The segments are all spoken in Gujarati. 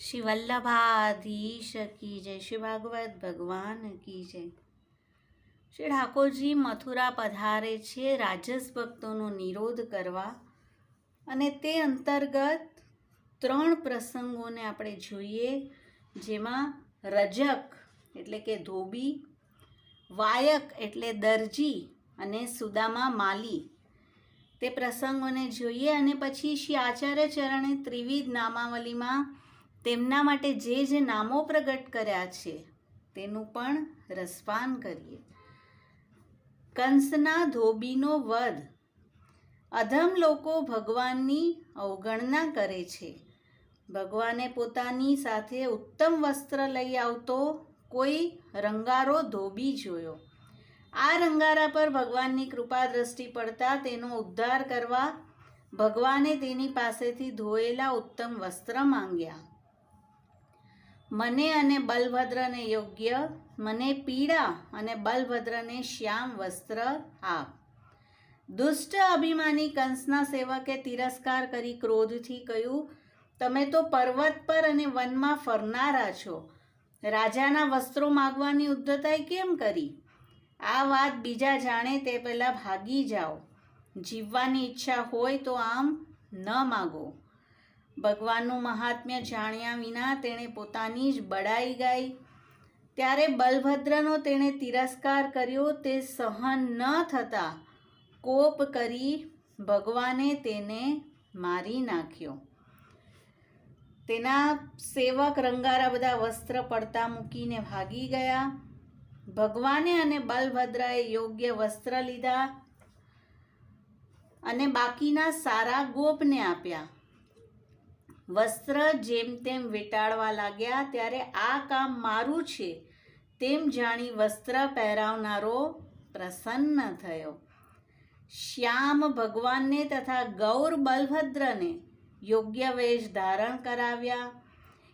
श्री वल्लभाधीश की जय। श्री भागवत भगवान की जय। શ્રી ઠાકોરજી મથુરા પધારે છે રાજસ ભક્તોનો નિરોધ કરવા, અને તે અંતર્ગત 3 પ્રસંગોને આપણે જોઈએ, જેમાં રજક એટલે કે ધોબી, વાયક એટલે દરજી અને સુદામા માલી, તે પ્રસંગોને જોઈએ. અને પછી શ્રી આચાર્ય ચરણે ત્રિવિધ નામાવલીમાં તેમના માટે જે નામો પ્રગટ કર્યા છે તેનું પણ રસપાન કરીએ. કંસના ધોબીનો વધ. અધમ લોકો ભગવાનની અવગણના કરે છે. ભગવાને પોતાની સાથે ઉત્તમ વસ્ત્ર લઈ આવતો કોઈ રંગારો ધોબી જોયો. આ રંગારા પર ભગવાનની કૃપા દ્રષ્ટિ પડતા તેનો ઉદ્ધાર કરવા ભગવાને તેની પાસેથી ધોયેલા ઉત્તમ વસ્ત્ર માંગ્યા. મને અને બલભદ્રને યોગ્ય, મને પીળા અને બલભદ્રને શ્યામ વસ્ત્ર આપ. દુષ્ટ અભિમાની કંસના સેવકે તિરસ્કાર કરી ક્રોધથી કહ્યું, તમે તો પર્વત પર અને વનમાં ફરનારા છો, રાજાના વસ્ત્રો માગવાની ઉદ્ધતાઈ કેમ કરી? આ વાત બીજા જાણે તે પહેલાં ભાગી જાઓ. જીવવાની ઈચ્છા હોય તો આમ ન માગો. ભગવાનનું મહાત્મ્ય જાણ્યા વિના તેણે પોતાની જ બડાઈ ગાઈ. ત્યારે બલભદ્રનો તેણે તિરસ્કાર કર્યો તે સહન ન થતાં કોપ કરી ભગવાને તેને મારી નાખ્યો. તેના સેવક રંગારા બધા વસ્ત્ર પડતા મૂકીને ભાગી ગયા. ભગવાને અને બલભદ્રએ યોગ્ય વસ્ત્ર લીધા અને બાકીના સારા ગોપને આપ્યા. વસ્ત્ર જેમ તેમ વીંટાળવા લાગ્યા. ત્યારે આ કામ મારું છે તેમ જાણી વસ્ત્ર પહેરાવનારો પ્રસન્ન થયો. શ્યામ ભગવાનને તથા ગૌર બલભદ્રને યોગ્ય વેશ ધારણ કરાવ્યા.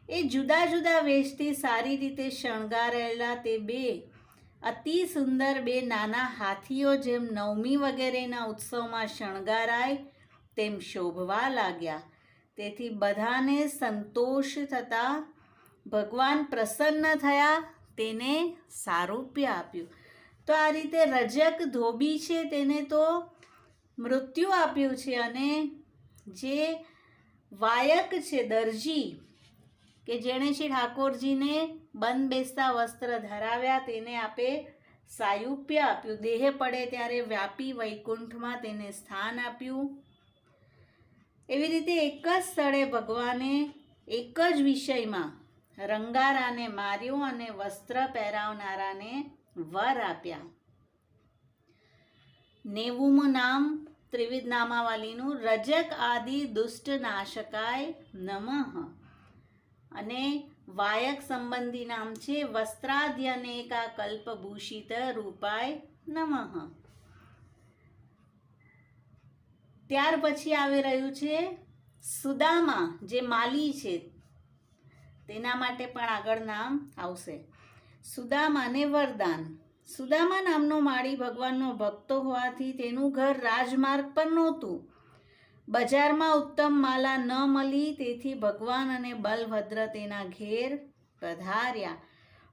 એ જુદા જુદા વેશથી સારી રીતે શણગારેલા તે બે અતિ સુંદર બે નાના હાથીઓ જેમ નવમી વગેરેના ઉત્સવમાં શણગારાય તેમ શોભવા લાગ્યા. તેથી બધાને સંતોષ થતાં ભગવાન પ્રસન્ન થયા, તેને સારૂપ્ય આપ્યું. તો આ રીતે રજક ધોબી છે તેને તો મૃત્યુ આપ્યું છે, અને જે વાયક છે દરજી કે જેણે શ્રી ઠાકોરજીને બંધ બેસતા વસ્ત્ર ધરાવ્યા તેને આપે સાયુપ્ય આપ્યું. દેહ પડે ત્યારે વ્યાપી વૈકુંઠમાં તેને સ્થાન આપ્યું. એવી રીતે એક જ સ્થળે ભગવાને એક જ વિષયમાં રંગારાને માર્યો અને વસ્ત્ર પહેરાવનારાને વર આપ્યા. 90મું નામ ત્રિવિધ નામાવલીનું રજક આદિ દુષ્ટ નાશકાય નમઃ. અને વાયક સંબંધી નામ છે વસ્ત્રાદ્યનેકા કલ્પભૂષિત રૂપાય નમઃ. ત્યાર પછી આવી રહ્યું છે સુદામા, જે માલી છે તેના માટે પણ આગળ નામ આવશે. સુદામાને વરદાન. સુદામા નામનો માળી ભગવાનનો ભક્ત હોવાથી તેનું ઘર રાજમાર્ગ પર નહોતું. બજારમાં ઉત્તમ માલા ન મળી, તેથી ભગવાન અને બલભદ્ર તેના ઘેર પધાર્યા.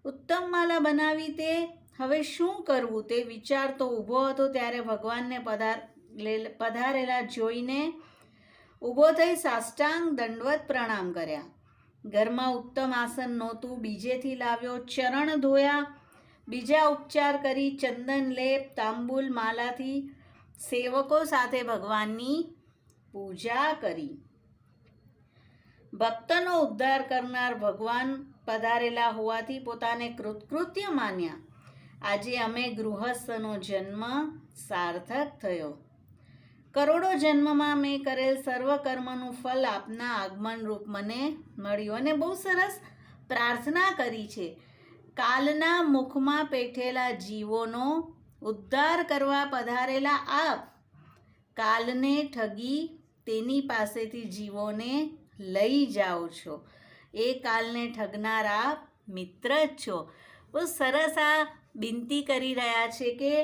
ઉત્તમ માલા બનાવી તે હવે શું કરવું તે વિચારતો ઊભો હતો. ત્યારે ભગવાનને પધારેલા જોઈને ઊભો થઈ સાષ્ટાંગ દંડવત પ્રણામ કર્યા. ઘરમાં ઉત્તમ આસન નહોતું, બીજેથી લાવ્યો. ચરણ ધોયા, બીજા ઉપચાર કરી, ચંદન લેપ તાંબુલ માલાથી સેવકો સાથે ભગવાનની પૂજા કરી. ભક્તનો ઉદ્ધાર કરનાર ભગવાન પધારેલા હોવાથી પોતાને કૃતકૃત્ય માન્યા. આજે અમે ગૃહસ્થનો જન્મ સાર્થક થયો. કરોડો જન્મમાં મેં કરેલ સર્વ કર્મનું ફલ આપના આગમન રૂપ મને મળ્યું. અને બહુ સરસ પ્રાર્થના કરી છે. કાલના મુખમાં પેઠેલા જીવોનો ઉદ્ધાર કરવા પધારેલા આપ કાલને ઠગી તેની પાસેથી જીવોને લઈ જાઓ છો. એ કાલને ઠગનાર આપ મિત્ર જ છો. બહુ સરસ આ વિનંતી કરી રહ્યા છે કે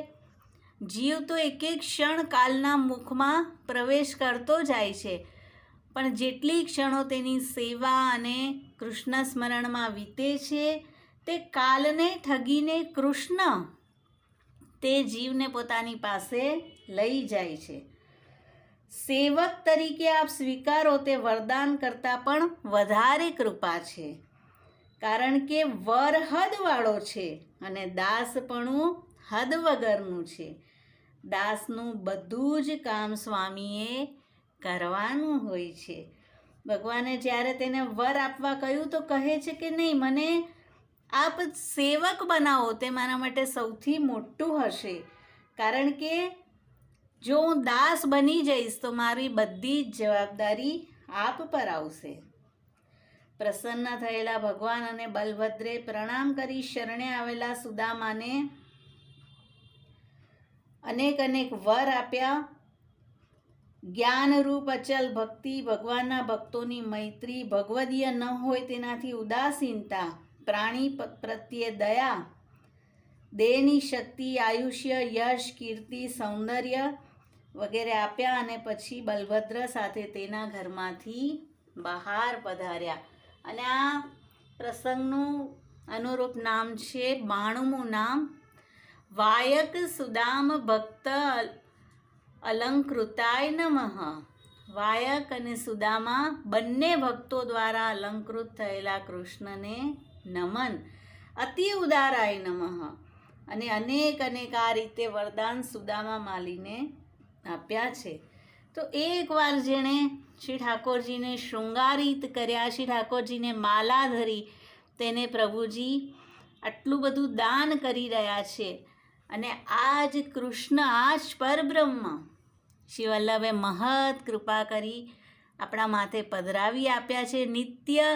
જીવ તો એક એક ક્ષણ કાલના મુખમાં પ્રવેશ કરતો જાય છે, પણ જેટલી ક્ષણો તેની સેવા અને કૃષ્ણ સ્મરણમાં વીતે છે તે કાલને ઠગીને કૃષ્ણ તે જીવને પોતાની પાસે લઈ જાય છે. સેવક તરીકે આપ સ્વીકારો તે વરદાન કરતાં પણ વધારે કૃપા છે, કારણ કે વર હદવાળો છે અને દાસપણું હદ વગરનું છે. દાસનું બધું જ કામ સ્વામીએ કરવાનું હોય છે. ભગવાને જ્યારે તેને વર આપવા કહ્યું તો કહે છે કે નહીં, મને આપ સેવક બનાવો, તે મારા માટે સૌથી મોટું હશે, કારણ કે જો હું દાસ બની જઈશ તો મારી બધી જ જવાબદારી આપ પર આવશે. પ્રસન્ન થયેલા ભગવાન અને બલભદ્રે પ્રણામ કરી શરણે આવેલા સુદામાને અનેક અનેક વર આપ્યા. જ્ઞાનરૂપ અચલ ભક્તિ, ભગવાનના ભક્તોની મૈત્રી, ભગવદીય ન હોય તેનાથી ઉદાસીનતા, પ્રાણી પ્રત્યે દયા, દેહની શક્તિ, આયુષ્ય, યશ, કીર્તિ, સૌંદર્ય વગેરે આપ્યા અને પછી બલભદ્ર સાથે તેના ઘરમાંથી બહાર પધાર્યા. અને આ પ્રસંગનું અનુરૂપ નામ છે 92મું નામ વાયક સુદામ ભક્ત અલંકૃતાય નમઃ. વાયક અને સુદામા બંને ભક્તો દ્વારા અલંકૃત થયેલા કૃષ્ણને નમન. અતિ ઉદારાય નમઃ. અને અનેક અનેક આ રીતે વરદાન સુદામા માલીને આપ્યા છે. તો એકવાર જેણે શ્રી ઠાકોરજીને શૃંગારિત કર્યા, શ્રી ઠાકોરજીને માલા ધરી, તેને પ્રભુજી આટલું બધું દાન કરી રહ્યા છે. અને આ જ કૃષ્ણ, આ જ પરબ્રહ્મ શ્રી વલ્લભે મહત કૃપા કરી આપણા માથે પધરાવી આપ્યા છે. નિત્ય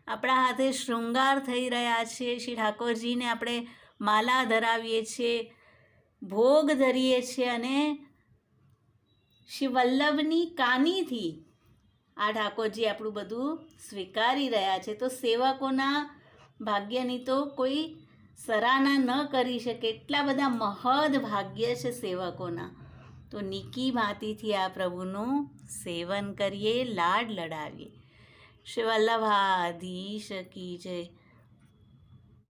આપણા હાથે શૃંગાર થઈ રહ્યા છે. શ્રી ઠાકોરજીને આપણે માલા ધરાવીએ છીએ, ભોગ ધરીએ છીએ અને શ્રી વલ્લભની કાનીથી આ ઠાકોરજી આપણું બધું સ્વીકારી રહ્યા છે. તો સેવકોના ભાગ્યની તો કોઈ સરાહના ન કરી શકે, એટલા બધા મહદ ભાગ્ય છે સેવકોના. તો નીકી ભાંતિથી આ પ્રભુનું સેવન કરીએ, લાડ લડાવીએ. શ્રી વલ્લભાધીશ કી જય.